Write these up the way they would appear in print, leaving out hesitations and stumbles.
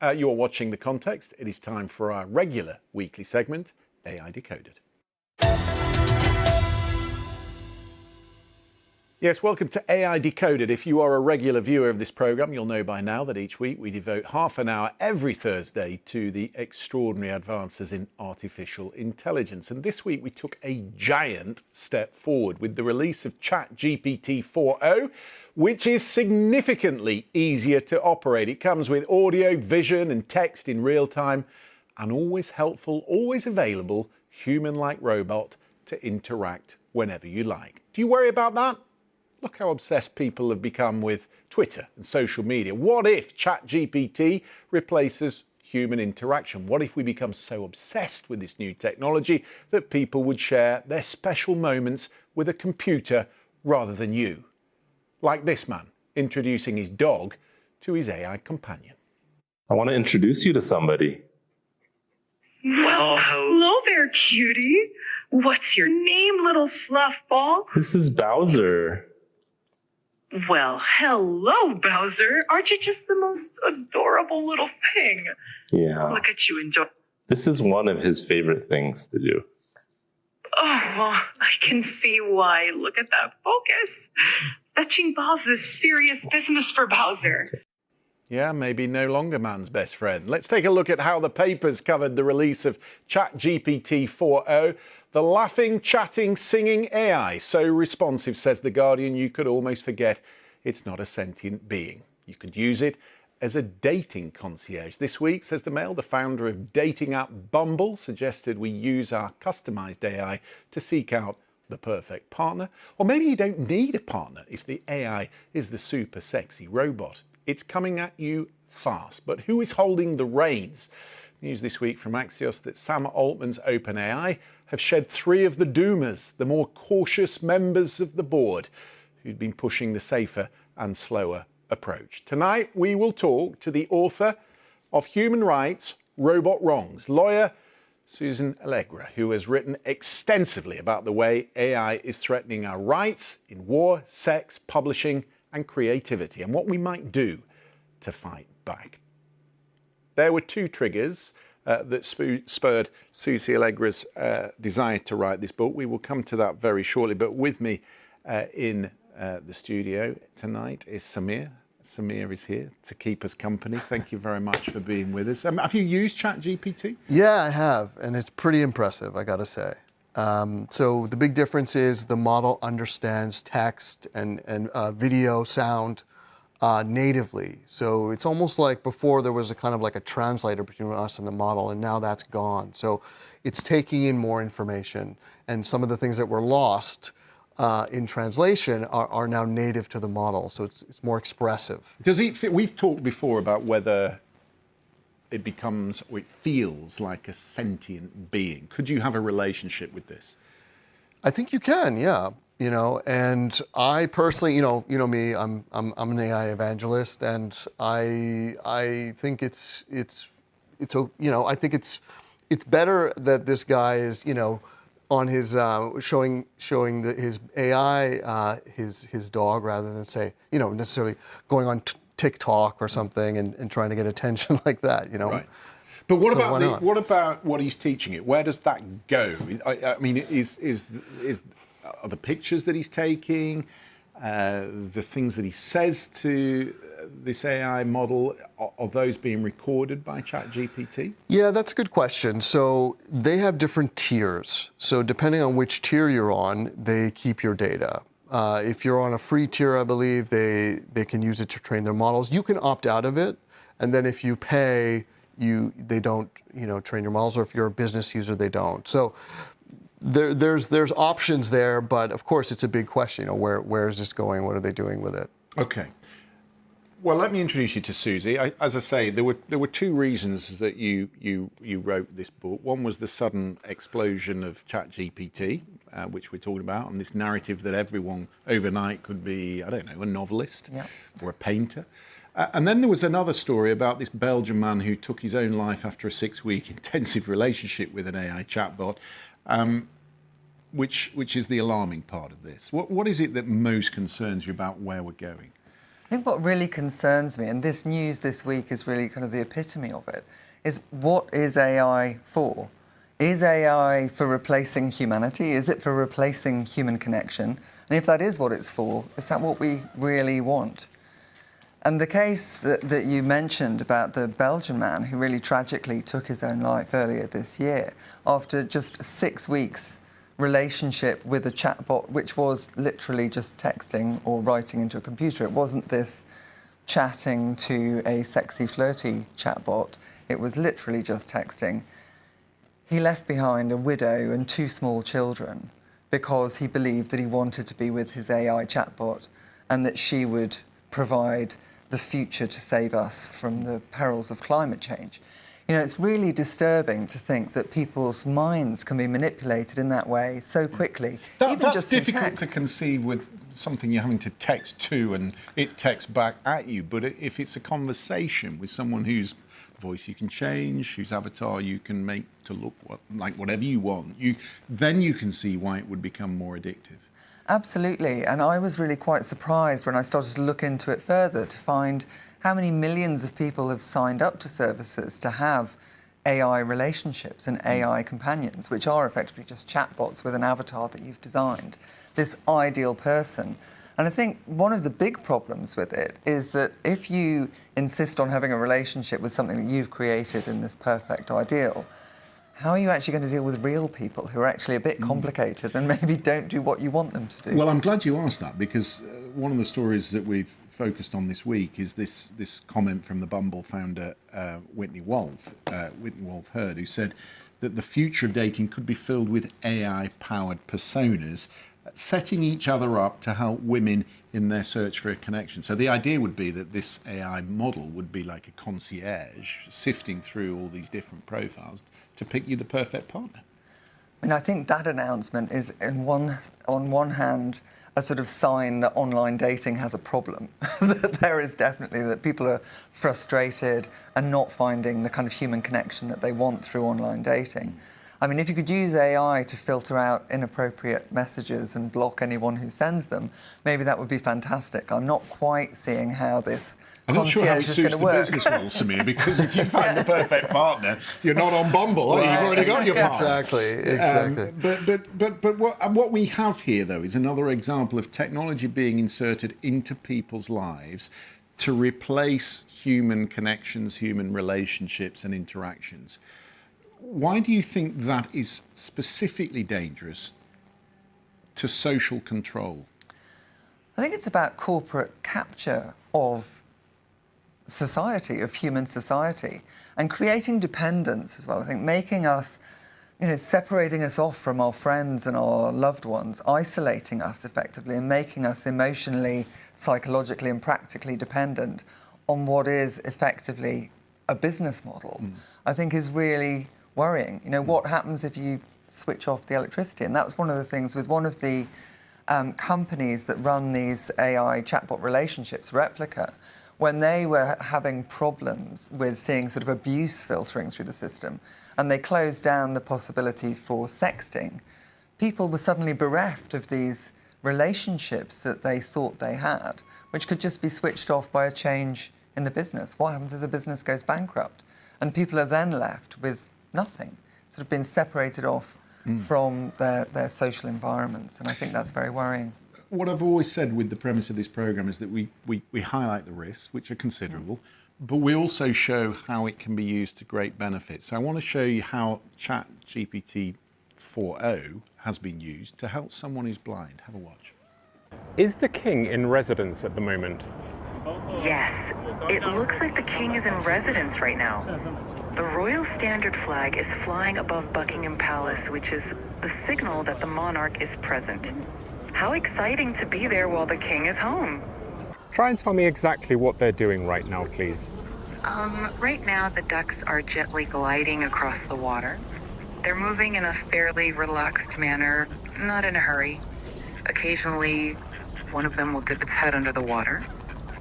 You're watching The Context. It is time for our regular weekly segment, AI Decoded. Yes, welcome to AI Decoded. If you are a regular viewer of this programme, you'll know by now that each week we devote half an hour every Thursday to the extraordinary advances in artificial intelligence. And this week we took a giant step forward with the release of ChatGPT 4.0, which is significantly easier to operate. It comes with audio, vision and text in real time, an always helpful, always available human-like robot to interact whenever you like. Do you worry about that? Look how obsessed people have become with Twitter and social media. What if ChatGPT replaces human interaction? What if we become so obsessed with this new technology that people would share their special moments with a computer rather than you? Like this man introducing his dog to his AI companion. I want to introduce you to somebody. Well, hello there, cutie. What's your name, little fluff ball? This is Bowser. Well, hello, Bowser. Aren't you just the most adorable little thing? Yeah. Look at you enjoy. This is one of his favorite things to do. Oh, well, I can see why. Look at that focus. Fetching balls is serious business for Bowser. Yeah, maybe no longer man's best friend. Let's take a look at how the papers covered the release of ChatGPT 4.0. The laughing, chatting, singing AI, so responsive, says The Guardian, you could almost forget it's not a sentient being. You could use it as a dating concierge. This week, says the Mail, the founder of dating app Bumble suggested we use our customized AI to seek out the perfect partner. Or maybe you don't need a partner if the AI is the super sexy robot. It's coming at you fast, but who is holding the reins? News this week from Axios that Sam Altman's OpenAI have shed 3 of the doomers, the more cautious members of the board, who'd been pushing the safer and slower approach. Tonight, we will talk to the author of Human Rights, Robot Wrongs, lawyer Susan Allegra, who has written extensively about the way AI is threatening our rights in war, sex, publishing, and creativity, and what we might do to fight back. There were 2 triggers that spurred Susie Allegra's desire to write this book. We will come to that very shortly, but with me in the studio tonight is Samir. Samir is here to keep us company. Thank you very much for being with us. Have you used ChatGPT? Yeah, I have, and it's pretty impressive, I gotta say. So the big difference is the model understands text and video, sound natively. So it's almost like before there was a kind of like a translator between us and the model, and now that's gone. So it's taking in more information, and some of the things that were lost in translation are now native to the model. So it's more expressive. Does it fit? We've talked before about whether it becomes or it feels like a sentient being. Could you have a relationship with this? I think you can, yeah. You know, and I personally, you know me, I'm an AI evangelist, and I think it's I think it's better that this guy is, on his showing his AI his dog, rather than say, necessarily going on TikTok or something and trying to get attention like that, Right. But what about what he's teaching it? Where does that go? I mean, are the pictures that he's taking, the things that he says to this AI model, are those being recorded by ChatGPT? Yeah, that's a good question. So they have different tiers. So depending on which tier you're on, they keep your data. If you're on a free tier, I believe they can use it to train their models. You can opt out of it, and then if you pay, they don't train your models, or if you're a business user, they don't. So there's options there, but of course it's a big question. Where is this going? What are they doing with it? Okay. Well, let me introduce you to Susie. As I say, there were 2 reasons that you wrote this book. One was the sudden explosion of ChatGPT, which we're talking about, and this narrative that everyone overnight could be, I don't know, a novelist or a painter. And then there was another story about this Belgian man who took his own life after a 6-week intensive relationship with an AI chatbot, which is the alarming part of this. What is it that most concerns you about where we're going? I think what really concerns me, and this news this week is really kind of the epitome of it, is what is AI for? Is AI for replacing humanity? Is it for replacing human connection? And if that is what it's for, is that what we really want? And the case that you mentioned about the Belgian man who really tragically took his own life earlier this year after just 6 weeks relationship with a chatbot, which was literally just texting or writing into a computer. It wasn't this chatting to a sexy, flirty chatbot. It was literally just texting. He left behind a widow and 2 small children because he believed that he wanted to be with his AI chatbot and that she would provide the future to save us from the perils of climate change. You know, it's really disturbing to think that people's minds can be manipulated in that way so quickly. That's difficult to conceive with something you're having to text to and it texts back at you. But if it's a conversation with someone whose voice you can change, whose avatar you can make to look like whatever you want, then you can see why it would become more addictive. Absolutely, and I was really quite surprised when I started to look into it further to find how many millions of people have signed up to services to have AI relationships and AI companions, which are effectively just chatbots with an avatar that you've designed, this ideal person. And I think one of the big problems with it is that if you insist on having a relationship with something that you've created in this perfect ideal, how are you actually going to deal with real people who are actually a bit complicated and maybe don't do what you want them to do? Well, I'm glad you asked that, because one of the stories that we've focused on this week is this comment from the Bumble founder, Whitney Wolfe Herd, who said that the future of dating could be filled with AI-powered personas setting each other up to help women in their search for a connection. So the idea would be that this AI model would be like a concierge sifting through all these different profiles to pick you the perfect partner. And I think that announcement is, on one hand, a sort of sign that online dating has a problem. That there is definitely, that people are frustrated and not finding the kind of human connection that they want through online dating. I mean, if you could use AI to filter out inappropriate messages and block anyone who sends them, maybe that would be fantastic. I'm not quite seeing how this concierge is going to work. I'm not sure how it suits the business model, Samir, because if you find the perfect partner, you're not on Bumble, are you? You've already got your partner. Exactly. But what we have here, though, is another example of technology being inserted into people's lives to replace human connections, human relationships and interactions. Why do you think that is specifically dangerous to social control? I think it's about corporate capture of society, of human society, and creating dependence as well. I think making us, separating us off from our friends and our loved ones, isolating us effectively and making us emotionally, psychologically and practically dependent on what is effectively a business model, I think is really worrying. What happens if you switch off the electricity? And that's one of the things with one of the companies that run these AI chatbot relationships, Replica, when they were having problems with seeing sort of abuse filtering through the system, and they closed down the possibility for sexting, people were suddenly bereft of these relationships that they thought they had, which could just be switched off by a change in the business. What happens if the business goes bankrupt? And people are then left with nothing, sort of been separated off from their social environments. And I think that's very worrying. What I've always said with the premise of this programme is that we highlight the risks, which are considerable, but we also show how it can be used to great benefit. So I want to show you how ChatGPT 4.0 has been used to help someone who's blind. Have a watch. Is the king in residence at the moment? Yes, it looks like the king is in residence right now. The Royal Standard flag is flying above Buckingham Palace, which is the signal that the monarch is present. How exciting to be there while the king is home. Try and tell me exactly what they're doing right now, please. Right now the ducks are gently gliding across the water. They're moving in a fairly relaxed manner, not in a hurry. Occasionally, one of them will dip its head under the water,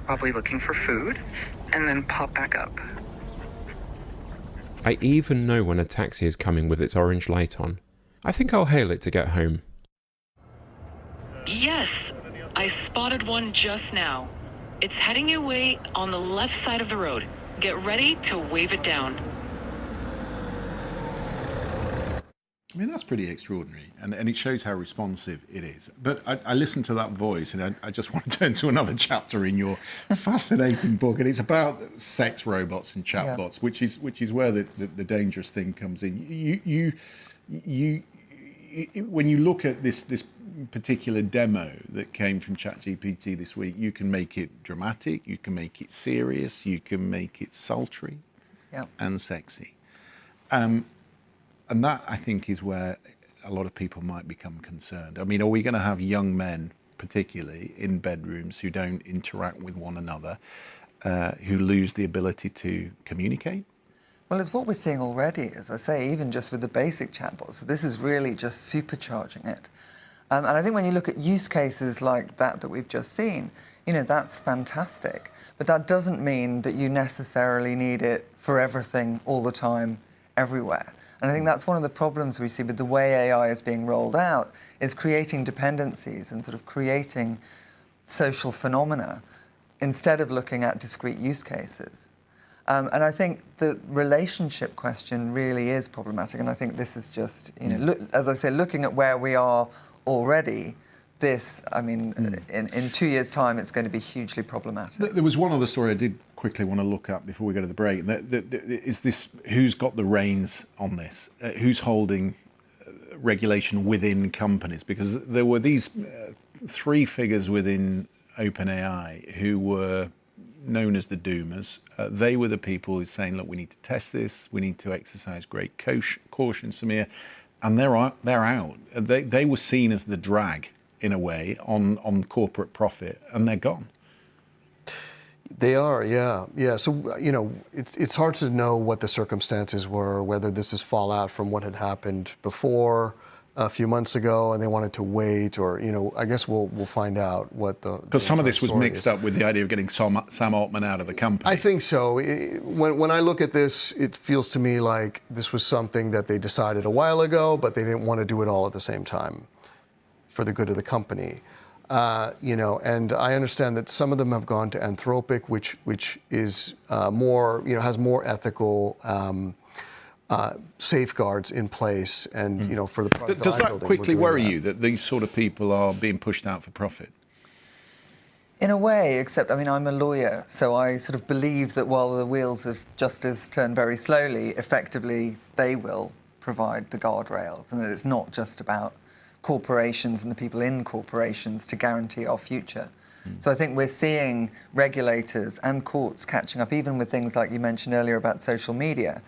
probably looking for food, and then pop back up. I even know when a taxi is coming with its orange light on. I think I'll hail it to get home. Yes, I spotted one just now. It's heading your way on the left side of the road. Get ready to wave it down. I mean, that's pretty extraordinary, and it shows how responsive it is. But I listened to that voice, and I just want to turn to another chapter in your fascinating book, and it's about sex robots and chatbots, which is where the dangerous thing comes in. When you look at this particular demo that came from ChatGPT this week, you can make it dramatic, you can make it serious, you can make it sultry, and sexy. And that, I think, is where a lot of people might become concerned. I mean, are we going to have young men, particularly in bedrooms, who don't interact with one another, who lose the ability to communicate? Well, it's what we're seeing already, as I say, even just with the basic chatbots. So this is really just supercharging it. And I think when you look at use cases like that we've just seen, that's fantastic. But that doesn't mean that you necessarily need it for everything, all the time, everywhere. And I think that's one of the problems we see with the way AI is being rolled out, is creating dependencies and sort of creating social phenomena instead of looking at discrete use cases. And I think the relationship question really is problematic. And I think this is just, as I say, looking at where we are already, in 2 years' time, it's going to be hugely problematic. There was one other story I did quickly want to look at before we go to the break. Is this, who's got the reins on this? Who's holding regulation within companies? Because there were these three figures within OpenAI who were known as the doomers. They were the people who were saying, look, we need to test this, we need to exercise great caution, Samir. And they're out. They were seen as the drag, in a way, on corporate profit, and they're gone. They are, yeah. So, it's hard to know what the circumstances were, whether this is fallout from what had happened before a few months ago, and they wanted to wait, or, I guess we'll find out what the... Because some of this was mixed up with the idea of getting Sam Altman out of the company. I think so. When I look at this, it feels to me like this was something that they decided a while ago, but they didn't want to do it all at the same time for the good of the company. And I understand that some of them have gone to Anthropic, which is more, has more ethical safeguards in place, and for the product. Does that quickly worry you that these sort of people are being pushed out for profit? In a way, except, I'm a lawyer, so I sort of believe that while the wheels of justice turn very slowly, effectively they will provide the guardrails, and that it's not just about corporations and the people in corporations to guarantee our future. So I think we're seeing regulators and courts catching up, even with things like you mentioned earlier about social media.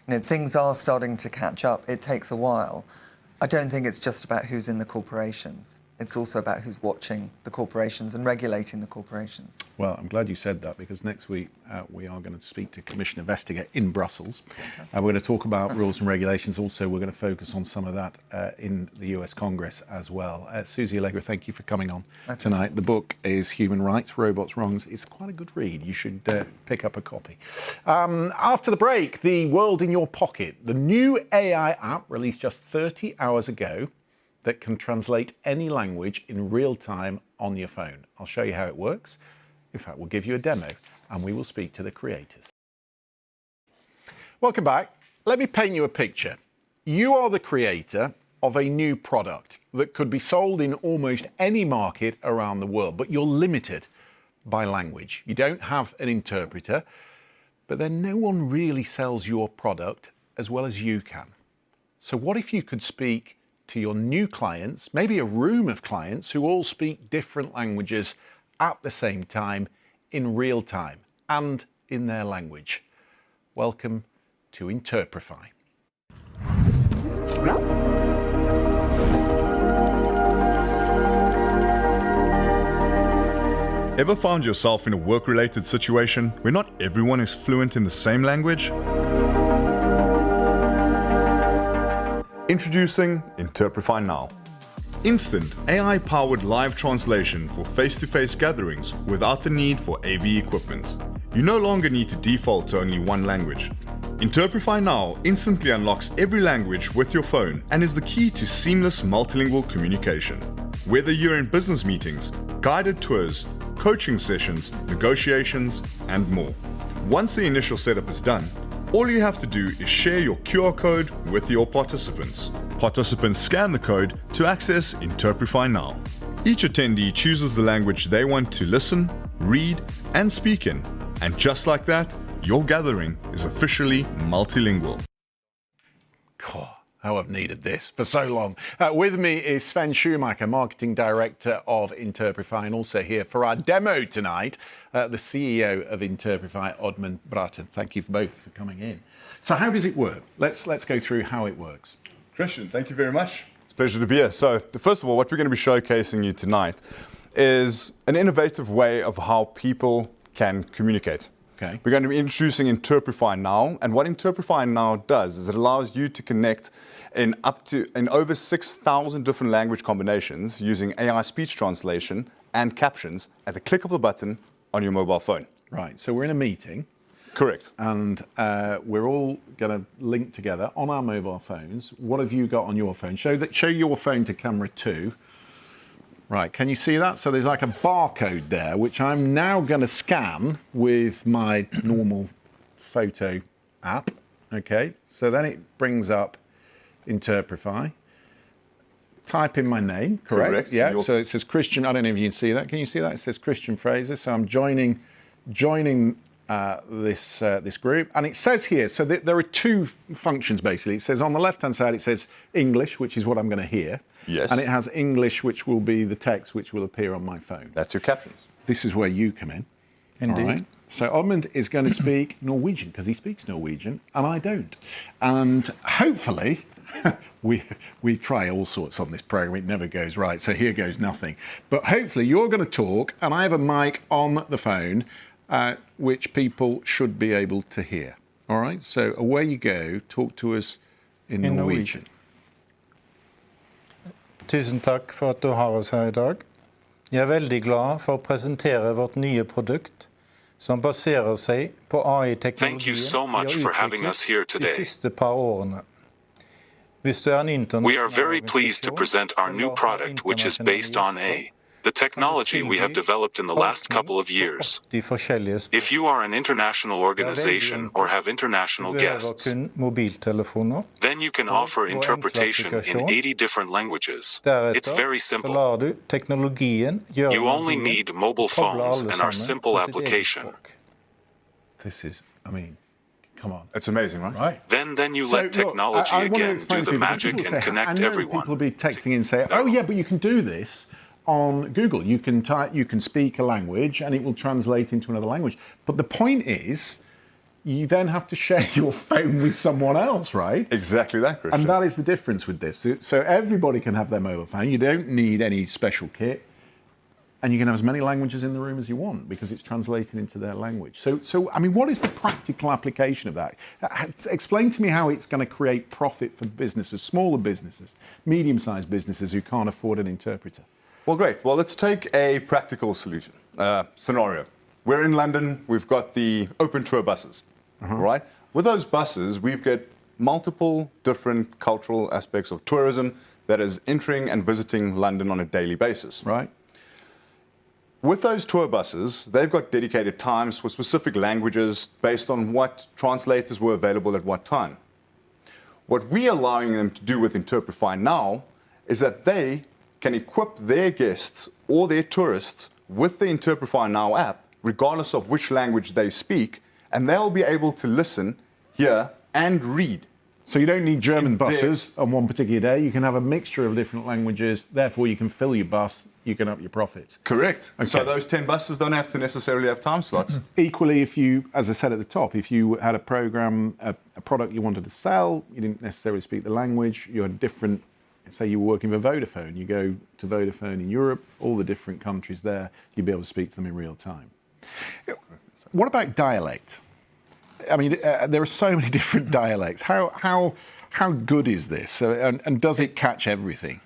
Things are starting to catch up. It takes a while. I don't think it's just about who's in the corporations. It's also about who's watching the corporations and regulating the corporations. Well, I'm glad you said that, because next week we are going to speak to Commissioner Vestager in Brussels. We're going to talk about rules and regulations. Also, we're going to focus on some of that in the US Congress as well. Susie Allegra, thank you for coming on tonight. The book is Human Rights, Robots, Wrongs. It's quite a good read. You should pick up a copy. After the break, the world in your pocket. The new AI app released just 30 hours ago that can translate any language in real time on your phone. I'll show you how it works. In fact, we'll give you a demo and we will speak to the creators. Welcome back. Let me paint you a picture. You are the creator of a new product that could be sold in almost any market around the world, but you're limited by language. You don't have an interpreter, but then no one really sells your product as well as you can. So what if you could speak to your new clients, maybe a room of clients who all speak different languages at the same time, in real time, and in their language? Welcome to Interprify. Ever found yourself in a work-related situation where not everyone is fluent in the same language? Introducing Interprify Now. Instant AI-powered live translation for face-to-face gatherings without the need for AV equipment. You no longer need to default to only one language. Interprify Now instantly unlocks every language with your phone and is the key to seamless multilingual communication. Whether you're in business meetings, guided tours, coaching sessions, negotiations, and more. Once the initial setup is done, all you have to do is share your QR code with your participants. Participants scan the code to access Interprify Now. Each attendee chooses the language they want to listen, read, and speak in. And just like that, your gathering is officially multilingual. God, how I've needed this for so long. With me is Sven Schumacher, Marketing Director of Interprify, and also here for our demo tonight, the CEO of Interprify, Oddmund Bratten. Thank you both for coming in. So how does it work? Let's go through how it works. Christian, thank you very much. It's a pleasure to be here. So first of all, what we're going to be showcasing you tonight is an innovative way of how people can communicate. Okay. We're going to be introducing Interprify Now, and what Interprify Now does is it allows you to connect in over 6,000 different language combinations using AI speech translation and captions at the click of a button on your mobile phone. Right, so we're in a meeting. Correct. And we're all going to link together on our mobile phones. What have you got on your phone? Show your phone to camera 2. Right, can you see that? So there's like a barcode there, which I'm now going to scan with my normal photo app. Okay, so then it brings up Interprify. Type in my name, correct? Yeah, so it says Christian. I don't know if you can see that. Can you see that? It says Christian Fraser. So I'm joining this group, and it says here, so there are two functions basically. It says on the left-hand side, it says English, which is what I'm going to hear. Yes. And it has English, which will be the text which will appear on my phone. That's your captions. This is where you come in. Indeed. All right? So Oddmund is going to speak Norwegian because he speaks Norwegian and I don't. And hopefully, we try all sorts on this program. It never goes right. So here goes nothing. But hopefully you're going to talk and I have a mic on the phone which people should be able to hear. All right? So away you go. Talk to us in Norwegian. Tusen takk for at du har oss her I dag. Jeg veldig glad for å presentere vårt nye produkt, som baserer seg på AI-teknologien vi har utviklet de siste par årene. Hvis du en We are very pleased to present our new product, which is based on the technology we have developed in the last couple of years. If you are an international organization or have international guests, then you can offer interpretation in 80 different languages. It's very simple. You only need mobile phones and our simple application. This is, come on. It's amazing, right? Then you let technology again do the magic and connect everyone. People will be texting in and say, oh yeah, but you can do this on Google. You can speak a language and it will translate into another language. But the point is, you then have to share your phone with someone else, right? Exactly that, Christian. And that is the difference with this. So everybody can have their mobile phone. You don't need any special kit. And you can have as many languages in the room as you want because it's translated into their language. So what is the practical application of that? Explain to me how it's going to create profit for businesses, smaller businesses, medium-sized businesses who can't afford an interpreter. Well, great. Well, let's take a practical solution, scenario. We're in London. We've got the open tour buses, right? With those buses, we've got multiple different cultural aspects of tourism that is entering and visiting London on a daily basis. Right. With those tour buses, they've got dedicated times for specific languages based on what translators were available at what time. What we're allowing them to do with Interprify Now is that they can equip their guests or their tourists with the Interprify Now app, regardless of which language they speak, and they'll be able to listen, hear, and read. So you don't need German buses on one particular day. You can have a mixture of different languages. Therefore, you can fill your bus. You can up your profits. Correct. Okay. So those 10 buses don't have to necessarily have time slots. Equally, if you, as I said at the top, if you had a program, a product you wanted to sell, you didn't necessarily speak the language, you had different, say you were working for Vodafone, you go to Vodafone in Europe, all the different countries there, you'd be able to speak to them in real time. What about dialect? There are so many different dialects. How good is this? And does it catch everything?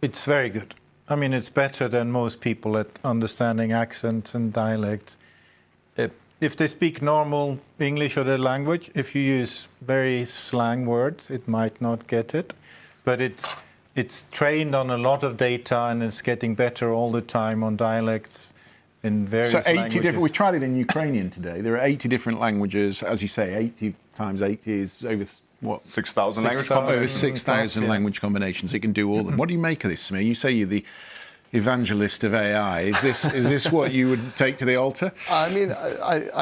It's very good. It's better than most people at understanding accents and dialects. If they speak normal English or their language, if you use very slang words, it might not get it. But it's trained on a lot of data and it's getting better all the time on dialects in various languages. So 80 languages. different, we tried it in Ukrainian today. There are 80 different languages. As you say, 80 times 80 is over, what? 6,000 language combinations. Over 6,000 language combinations. It can do all of them. What do you make of this, Samir? You say you're the evangelist of AI. Is this what you would take to the altar? I mean,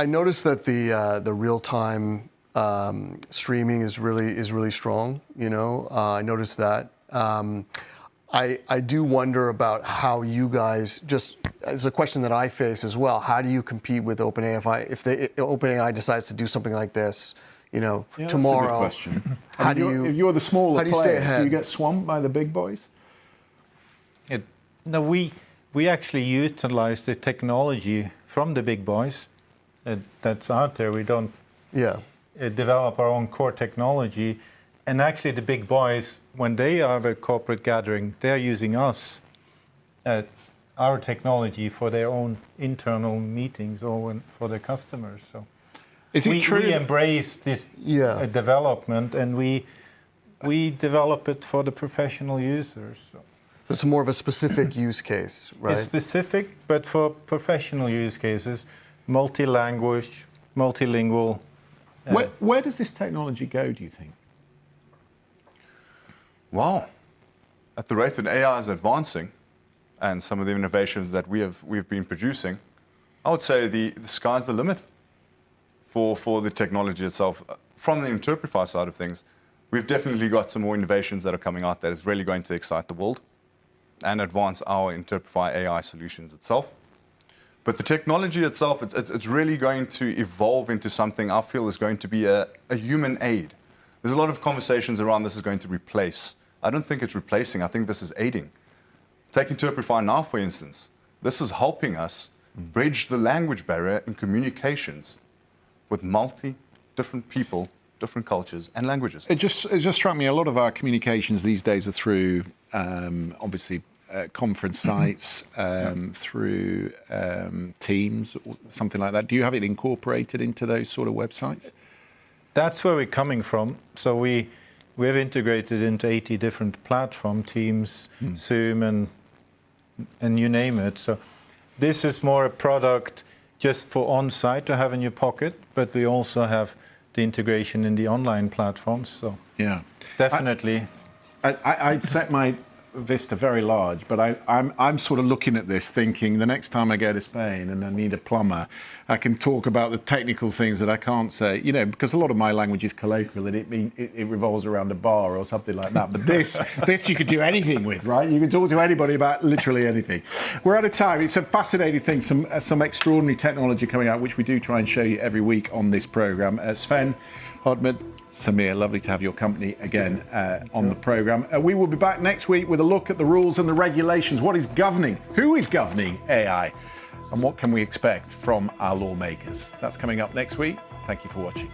I noticed that the real-time streaming is really strong. You know, I noticed that. I do wonder about how you guys, just as a question that I face as well, how do you compete with OpenAI if OpenAI decides to do something like this, you know, tomorrow? That's a good question. How do you, if you're the smaller players, do you get swamped by the big boys? No, we actually utilize the technology from the big boys that's out there. We don't develop our own core technology. And actually the big boys, when they are at a corporate gathering, they're using us, our technology for their own internal meetings or for their customers. So is it true? We embrace this development, and we develop it for the professional users. So it's more of a specific use case, right? It's specific, but for professional use cases, multi-language, multilingual. Where does this technology go, do you think? Well, at the rate that AI is advancing, and some of the innovations that we've been producing, I would say the sky's the limit for the technology itself. From the Interprify side of things, we've definitely got some more innovations that are coming out that is really going to excite the world and advance our Interprify AI solutions itself. But the technology itself, it's really going to evolve into something I feel is going to be a human aid. There's a lot of conversations around this is going to replace. I don't think it's replacing. I think this is aiding. Take Interprify now, for instance. This is helping us bridge the language barrier in communications with different people, different cultures and languages. It just struck me, a lot of our communications these days are through, obviously, conference sites, through Teams, or something like that. Do you have it incorporated into those sort of websites? That's where we're coming from. So we've integrated into 80 different platforms, Teams, Zoom, and you name it. So this is more a product just for on-site to have in your pocket, but we also have the integration in the online platforms. So yeah, definitely. I'd set my Vista very large, but I'm sort of looking at this thinking the next time I go to Spain and I need a plumber, I can talk about the technical things that I can't say, you know, because a lot of my language is colloquial and it revolves around a bar or something like that. But this you could do anything with, right? You can talk to anybody about literally anything. We're out of time. It's a fascinating thing, some extraordinary technology coming out, which we do try and show you every week on this program. Sven, Hodmund, Samir, lovely to have your company again on the programme. We will be back next week with a look at the rules and the regulations. What is governing? Who is governing AI? And what can we expect from our lawmakers? That's coming up next week. Thank you for watching.